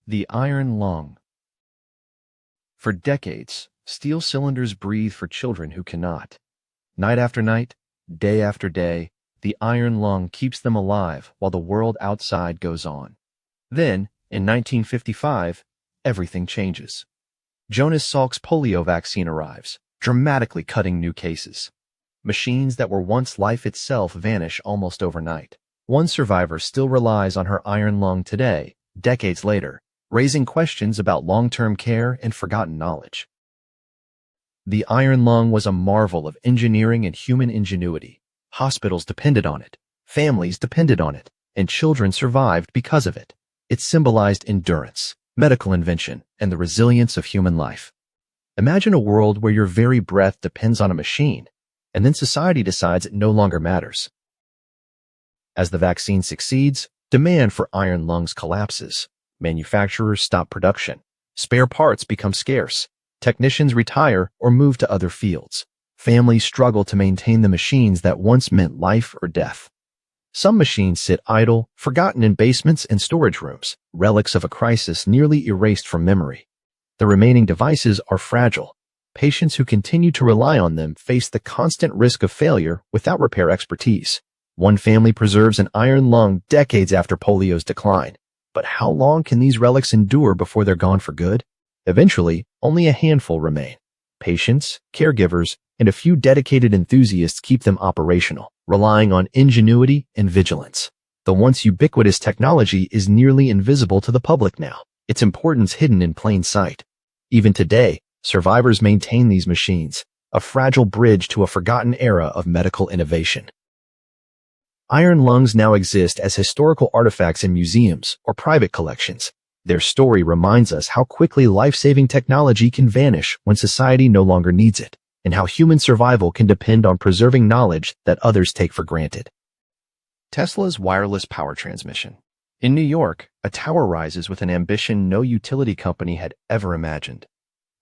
The iron lung. For decades, steel cylinders breathe for children who cannot. Night after night, day after day, the iron lung keeps them alive while the world outside goes on. Then, in 1955, everything changes. Jonas Salk's polio vaccine arrives, dramatically cutting new cases. Machines that were once life itself vanish almost overnight. One survivor still relies on her iron lung today, decades later, raising questions about long-term care and forgotten knowledge. The iron lung was a marvel of engineering and human ingenuity. Hospitals depended on it, families depended on it, and children survived because of it. It symbolized endurance, medical invention, and the resilience of human life. Imagine a world where your very breath depends on a machine, and then society decides it no longer matters. As the vaccine succeeds, demand for iron lungs collapses. Manufacturers stop production. Spare parts become scarce. Technicians retire or move to other fields. Families struggle to maintain the machines that once meant life or death. Some machines sit idle, forgotten in basements and storage rooms, relics of a crisis nearly erased from memory. The remaining devices are fragile. Patients who continue to rely on them face the constant risk of failure without repair expertise. One family preserves an iron lung decades after polio's decline. But how long can these relics endure before they're gone for good? Eventually, only a handful remain. Patients, caregivers, and a few dedicated enthusiasts keep them operational, relying on ingenuity and vigilance. The once ubiquitous technology is nearly invisible to the public now, its importance hidden in plain sight. Even today, survivors maintain these machines, a fragile bridge to a forgotten era of medical innovation. Iron lungs now exist as historical artifacts in museums or private collections. Their story reminds us how quickly life-saving technology can vanish when society no longer needs it, and how human survival can depend on preserving knowledge that others take for granted. Tesla's wireless power transmission. In New York, a tower rises with an ambition no utility company had ever imagined.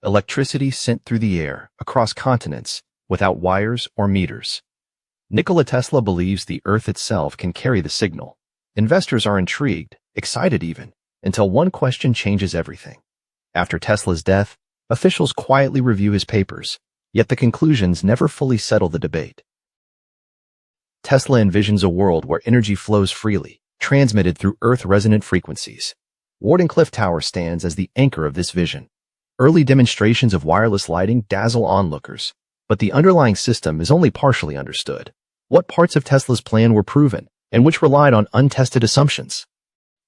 Electricity sent through the air, across continents, without wires or meters. Nikola Tesla believes the Earth itself can carry the signal. Investors are intrigued, excited even, until one question changes everything. After Tesla's death, officials quietly review his papers, yet the conclusions never fully settle the debate. Tesla envisions a world where energy flows freely, transmitted through Earth-resonant frequencies. Wardenclyffe Tower stands as the anchor of this vision. Early demonstrations of wireless lighting dazzle onlookers, but the underlying system is only partially understood. What parts of Tesla's plan were proven, and which relied on untested assumptions?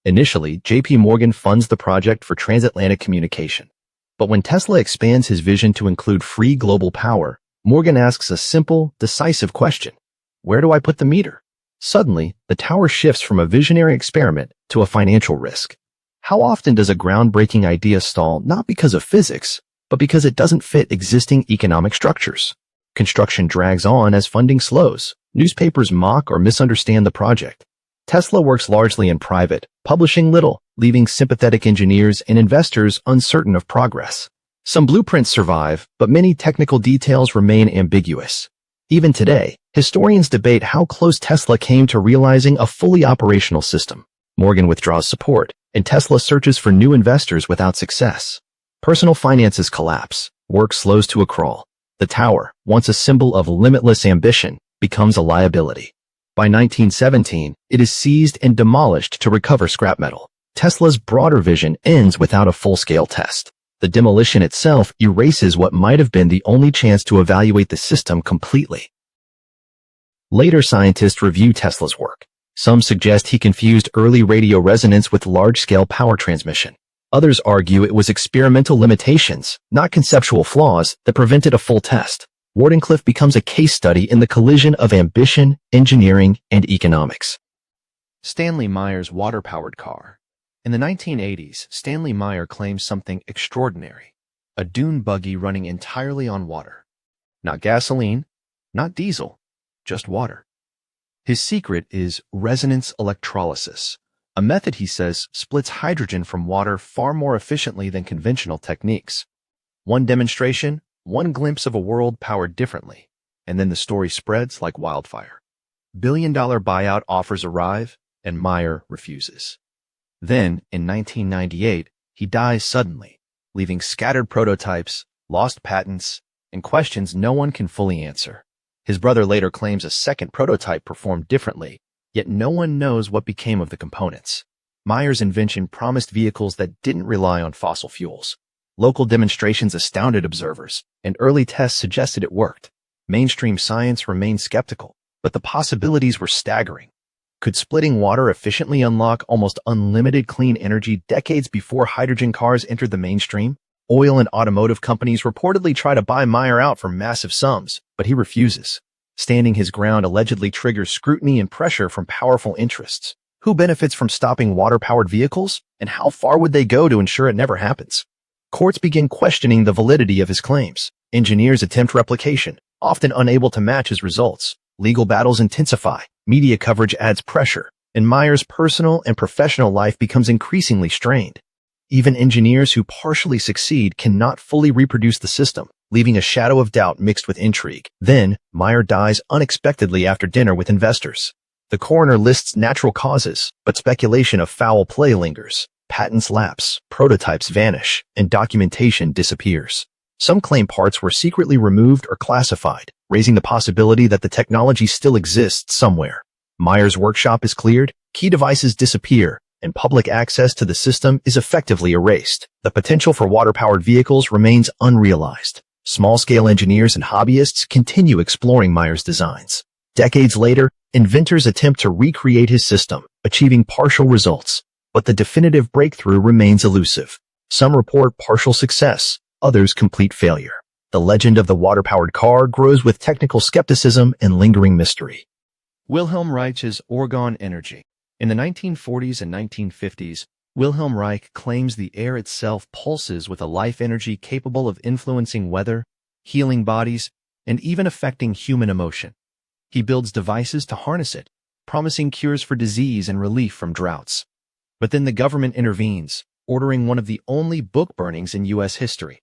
Initially, J.P. Morgan funds the project for transatlantic communication. But when Tesla expands his vision to include free global power, Morgan asks a simple, decisive question. Where do I put the meter? Suddenly, the tower shifts from a visionary experiment to a financial risk. How often does a groundbreaking idea stall not because of physics, but because it doesn't fit existing economic structures? Construction drags on as funding slows. Newspapers mock or misunderstand the project. Tesla works largely in private, publishing little, leaving sympathetic engineers and investors uncertain of progress. Some blueprints survive, but many technical details remain ambiguous. Even today, historians debate how close Tesla came to realizing a fully operational system. Morgan withdraws support, and Tesla searches for new investors without success. Personal finances collapse. Work slows to a crawl. The tower, once a symbol of limitless ambition, becomes a liability. By 1917, it is seized and demolished to recover scrap metal. Tesla's broader vision ends without a full-scale test. The demolition itself erases what might have been the only chance to evaluate the system completely. Later scientists review Tesla's work. Some suggest he confused early radio resonance with large-scale power transmission. Others argue it was experimental limitations, not conceptual flaws, that prevented a full test. Wardenclyffe becomes a case study in the collision of ambition, engineering, and economics. Stanley Meyer's water-powered car. In the 1980s, Stanley Meyer claims something extraordinary. A dune buggy running entirely on water. Not gasoline, not diesel, just water. His secret is resonance electrolysis, a method he says splits hydrogen from water far more efficiently than conventional techniques. One demonstration, one glimpse of a world powered differently, and then the story spreads like wildfire. Billion-dollar buyout offers arrive, and Meyer refuses. Then, in 1998, He dies suddenly, leaving scattered prototypes, lost patents, and questions no one can fully answer. His brother later claims a second prototype performed differently, yet no one knows what became of the components. Meyer's invention promised vehicles that didn't rely on fossil fuels. Local demonstrations astounded observers, and early tests suggested it worked. Mainstream science remained skeptical, but the possibilities were staggering. Could splitting water efficiently unlock almost unlimited clean energy decades before hydrogen cars entered the mainstream? Oil and automotive companies reportedly try to buy Meyer out for massive sums, but he refuses. Standing his ground allegedly triggers scrutiny and pressure from powerful interests. Who benefits from stopping water-powered vehicles, and how far would they go to ensure it never happens? Courts begin questioning the validity of his claims. Engineers attempt replication, often unable to match his results. Legal battles intensify, media coverage adds pressure, and Meyer's personal and professional life becomes increasingly strained. Even engineers who partially succeed cannot fully reproduce the system, leaving a shadow of doubt mixed with intrigue. Then, Meyer dies unexpectedly after dinner with investors. The coroner lists natural causes, but speculation of foul play lingers. Patents lapse, prototypes vanish, and documentation disappears. Some claim parts were secretly removed or classified, raising the possibility that the technology still exists somewhere. Meyer's workshop is cleared, key devices disappear, and public access to the system is effectively erased. The potential for water-powered vehicles remains unrealized. Small-scale engineers and hobbyists continue exploring Meyer's designs. Decades later, inventors attempt to recreate his system, achieving partial results, but the definitive breakthrough remains elusive. Some report partial success, others complete failure. The legend of the water-powered car grows with technical skepticism and lingering mystery. Wilhelm Reich's orgon energy. In the 1940s and 1950s, Wilhelm Reich claims the air itself pulses with a life energy capable of influencing weather, healing bodies, and even affecting human emotion. He builds devices to harness it, promising cures for disease and relief from droughts. But then the government intervenes, ordering one of the only book burnings in U.S. history.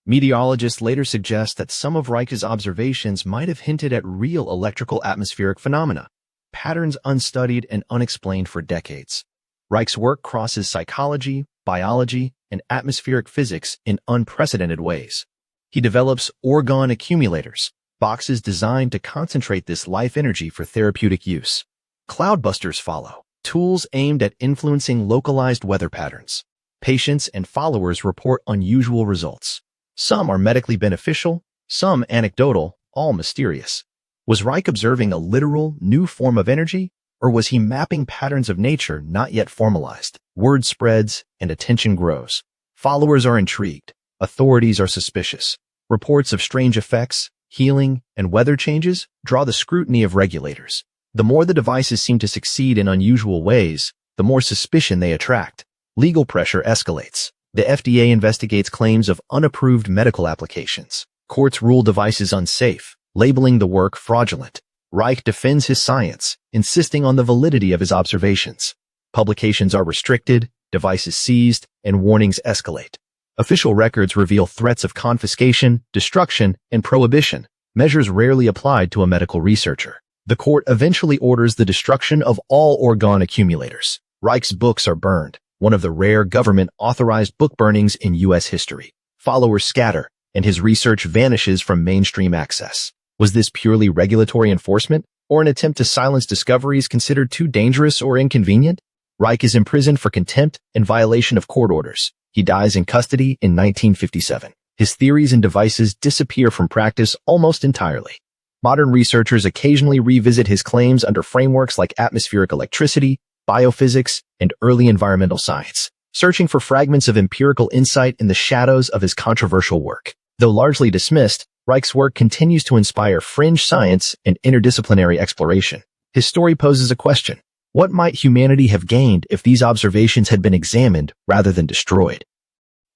Meteorologists later suggest that some of Reich's observations might have hinted at real electrical atmospheric phenomena, patterns unstudied and unexplained for decades. Reich's work crosses psychology, biology, and atmospheric physics in unprecedented ways. He develops orgon accumulators, boxes designed to concentrate this life energy for therapeutic use. Cloudbusters follow, tools aimed at influencing localized weather patterns. Patients and followers report unusual results. Some are medically beneficial, some anecdotal, all mysterious. Was Reich observing a literal, new form of energy, or was he mapping patterns of nature not yet formalized? Word spreads and attention grows. Followers are intrigued. Authorities are suspicious. Reports of strange effects, healing, and weather changes draw the scrutiny of regulators. The more the devices seem to succeed in unusual ways, the more suspicion they attract. Legal pressure escalates. The FDA investigates claims of unapproved medical applications. Courts rule devices unsafe, labeling the work fraudulent. Reich defends his science, insisting on the validity of his observations. Publications are restricted, devices seized, and warnings escalate. Official records reveal threats of confiscation, destruction, and prohibition, measures rarely applied to a medical researcher. The court eventually orders the destruction of all orgon accumulators. Reich's books are burned, one of the rare government-authorized book burnings in U.S. history. Followers scatter, and his research vanishes from mainstream access. Was this purely regulatory enforcement, or an attempt to silence discoveries considered too dangerous or inconvenient? Reich is imprisoned for contempt and violation of court orders. He dies in custody in 1957. His theories and devices disappear from practice almost entirely. Modern researchers occasionally revisit his claims under frameworks like atmospheric electricity, biophysics, and early environmental science, searching for fragments of empirical insight in the shadows of his controversial work. Though largely dismissed, Reich's work continues to inspire fringe science and interdisciplinary exploration. His story poses a question. What might humanity have gained if these observations had been examined rather than destroyed?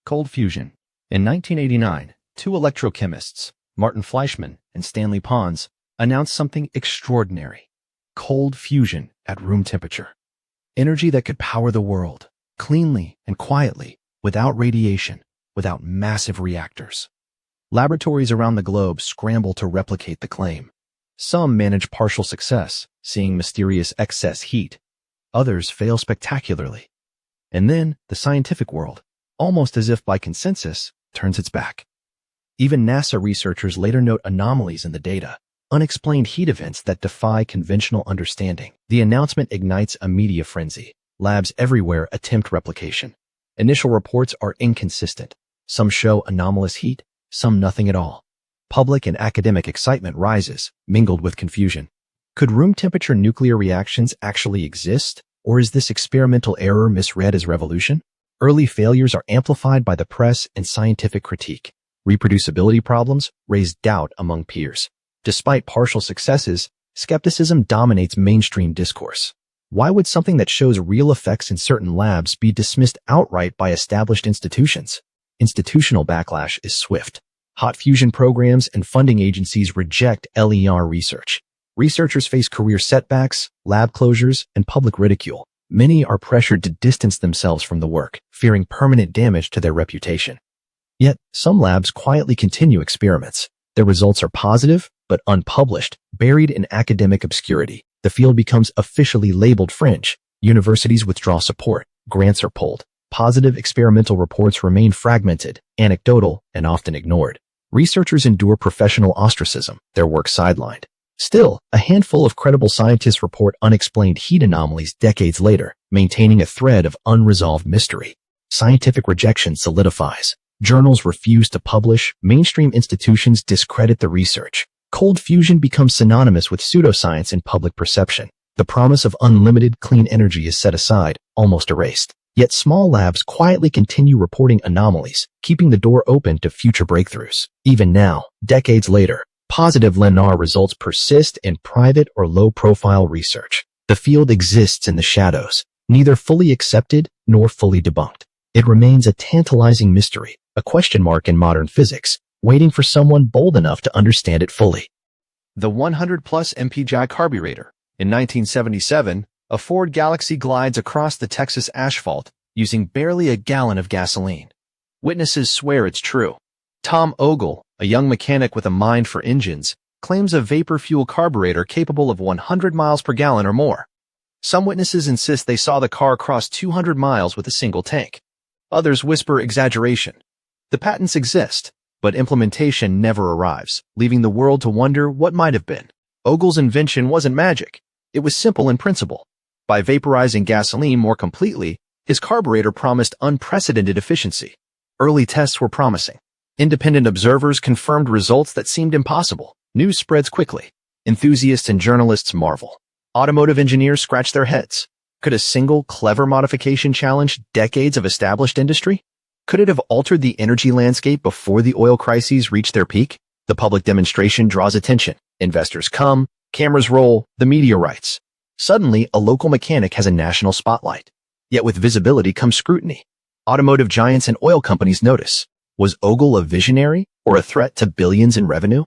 Cold fusion. In 1989, two electrochemists, Martin Fleischmann and Stanley Pons, announced something extraordinary. Cold fusion at room temperature. Energy that could power the world, cleanly and quietly, without radiation, without massive reactors. Laboratories around the globe scramble to replicate the claim. Some manage partial success, seeing mysterious excess heat. Others fail spectacularly. And then the scientific world, almost as if by consensus, turns its back. Even NASA researchers later note anomalies in the data, unexplained heat events that defy conventional understanding. The announcement ignites a media frenzy. Labs everywhere attempt replication. Initial reports are inconsistent. Some show anomalous heat, some nothing at all. Public and academic excitement rises, mingled with confusion. Could room temperature nuclear reactions actually exist, or is this experimental error misread as revolution? Early failures are amplified by the press and scientific critique. Reproducibility problems raise doubt among peers. Despite partial successes, skepticism dominates mainstream discourse. Why would something that shows real effects in certain labs be dismissed outright by established institutions? Institutional backlash is swift. Hot fusion programs and funding agencies reject LER research. Researchers face career setbacks, lab closures, and public ridicule. Many are pressured to distance themselves from the work, fearing permanent damage to their reputation. Yet, some labs quietly continue experiments. Their results are positive, but unpublished, buried in academic obscurity. The field becomes officially labeled fringe. Universities withdraw support. Grants are pulled. Positive experimental reports remain fragmented, anecdotal, and often ignored. Researchers endure professional ostracism, their work sidelined. Still, a handful of credible scientists report unexplained heat anomalies decades later, maintaining a thread of unresolved mystery. Scientific rejection solidifies. Journals refuse to publish. Mainstream institutions discredit the research. Cold fusion becomes synonymous with pseudoscience in public perception. The promise of unlimited clean energy is set aside, almost erased. Yet small labs quietly continue reporting anomalies, keeping the door open to future breakthroughs. Even now, decades later, positive LENR results persist in private or low-profile research. The field exists in the shadows, neither fully accepted nor fully debunked. It remains a tantalizing mystery, a question mark in modern physics, waiting for someone bold enough to understand it fully. The 100-plus mpg carburetor. In 1977, a Ford Galaxy glides across the Texas asphalt using barely a gallon of gasoline. Witnesses swear it's true. Tom Ogle, a young mechanic with a mind for engines, claims a vapor fuel carburetor capable of 100 miles per gallon or more. Some witnesses insist they saw the car cross 200 miles with a single tank. Others whisper exaggeration. The patents exist, but implementation never arrives, leaving the world to wonder what might have been. Ogle's invention wasn't magic. It was simple in principle. By vaporizing gasoline more completely, his carburetor promised unprecedented efficiency. Early tests were promising. Independent observers confirmed results that seemed impossible. News spreads quickly. Enthusiasts and journalists marvel. Automotive engineers scratch their heads. Could a single clever modification challenge decades of established industry? Could it have altered the energy landscape before the oil crises reached their peak? The public demonstration draws attention. Investors come, cameras roll, the media writes. Suddenly, a local mechanic has a national spotlight. Yet with visibility comes scrutiny. Automotive giants and oil companies notice. Was Ogle a visionary or a threat to billions in revenue?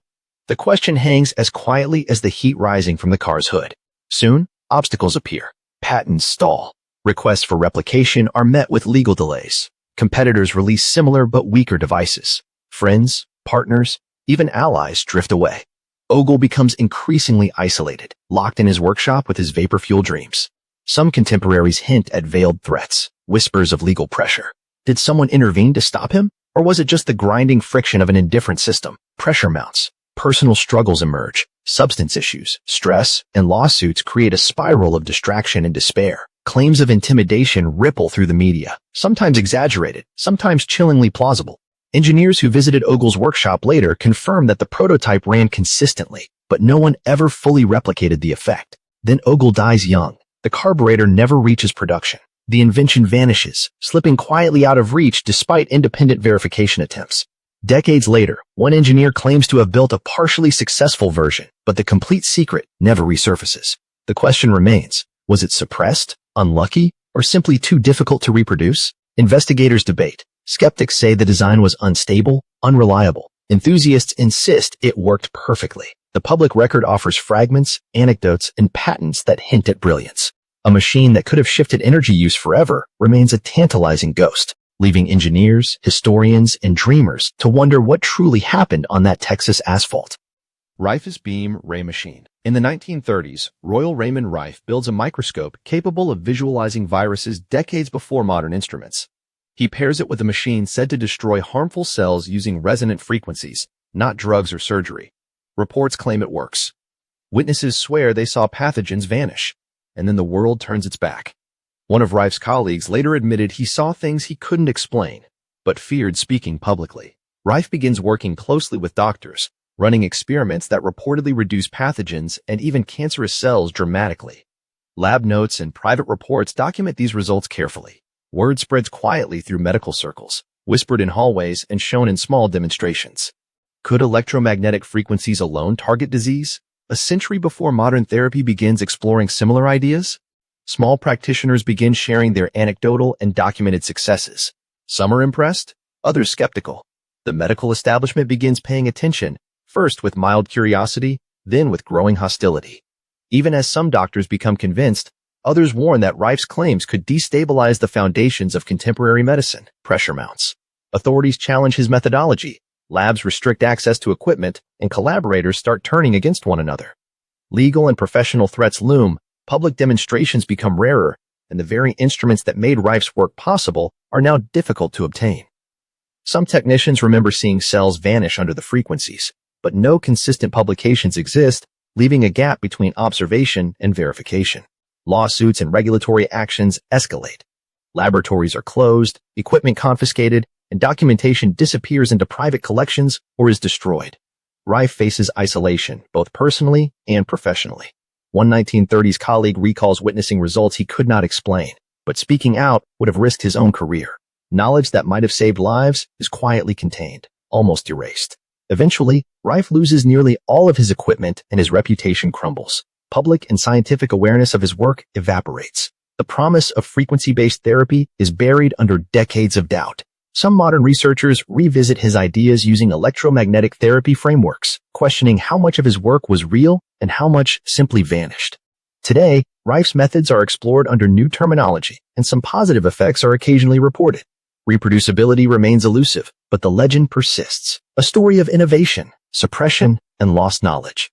The question hangs as quietly as the heat rising from the car's hood. Soon, obstacles appear. Patents stall. Requests for replication are met with legal delays. Competitors release similar but weaker devices. Friends, partners, even allies drift away. Ogle becomes increasingly isolated, locked in his workshop with his vapor fuel dreams. Some contemporaries hint at veiled threats, whispers of legal pressure. Did someone intervene to stop him? Or was it just the grinding friction of an indifferent system? Pressure mounts. Personal struggles emerge. Substance issues, stress, and lawsuits create a spiral of distraction and despair. Claims of intimidation ripple through the media, sometimes exaggerated, sometimes chillingly plausible. Engineers who visited Ogle's workshop later confirmed that the prototype ran consistently, but no one ever fully replicated the effect. Then Ogle dies young. The carburetor never reaches production. The invention vanishes, slipping quietly out of reach despite independent verification attempts. Decades later, one engineer claims to have built a partially successful version, but the complete secret never resurfaces. The question remains, was it suppressed, unlucky, or simply too difficult to reproduce? Investigators debate. Skeptics say the design was unstable, unreliable. Enthusiasts insist it worked perfectly. The public record offers fragments, anecdotes, and patents that hint at brilliance. A machine that could have shifted energy use forever remains a tantalizing ghost, leaving engineers, historians, and dreamers to wonder what truly happened on that Texas asphalt. Rife's beam ray machine. In the 1930s, Royal Raymond Rife builds a microscope capable of visualizing viruses decades before modern instruments. He pairs it with a machine said to destroy harmful cells using resonant frequencies, not drugs or surgery. Reports claim it works. Witnesses swear they saw pathogens vanish, and then the world turns its back. One of Rife's colleagues later admitted he saw things he couldn't explain, but feared speaking publicly. Rife begins working closely with doctors, running experiments that reportedly reduce pathogens and even cancerous cells dramatically. Lab notes and private reports document these results carefully. Word spreads quietly through medical circles, whispered in hallways and shown in small demonstrations. Could electromagnetic frequencies alone target disease? A century before modern therapy begins exploring similar ideas, small practitioners begin sharing their anecdotal and documented successes. Some are impressed, others skeptical. The medical establishment begins paying attention, first with mild curiosity, then with growing hostility. Even as some doctors become convinced, others warn that Rife's claims could destabilize the foundations of contemporary medicine. Pressure mounts. Authorities challenge his methodology, labs restrict access to equipment, and collaborators start turning against one another. Legal and professional threats loom, public demonstrations become rarer, and the very instruments that made Rife's work possible are now difficult to obtain. Some technicians remember seeing cells vanish under the frequencies, but no consistent publications exist, leaving a gap between observation and verification. Lawsuits and regulatory actions escalate. Laboratories are closed, equipment confiscated, and documentation disappears into private collections or is destroyed. Rife faces isolation, both personally and professionally. One 1930s colleague recalls witnessing results he could not explain, but speaking out would have risked his own career. Knowledge that might have saved lives is quietly contained, almost erased. Eventually, Rife loses nearly all of his equipment and his reputation crumbles. Public and scientific awareness of his work evaporates. The promise of frequency-based therapy is buried under decades of doubt. Some modern researchers revisit his ideas using electromagnetic therapy frameworks, questioning how much of his work was real and how much simply vanished. Today, Rife's methods are explored under new terminology, and some positive effects are occasionally reported. Reproducibility remains elusive, but the legend persists. A story of innovation, suppression, and lost knowledge.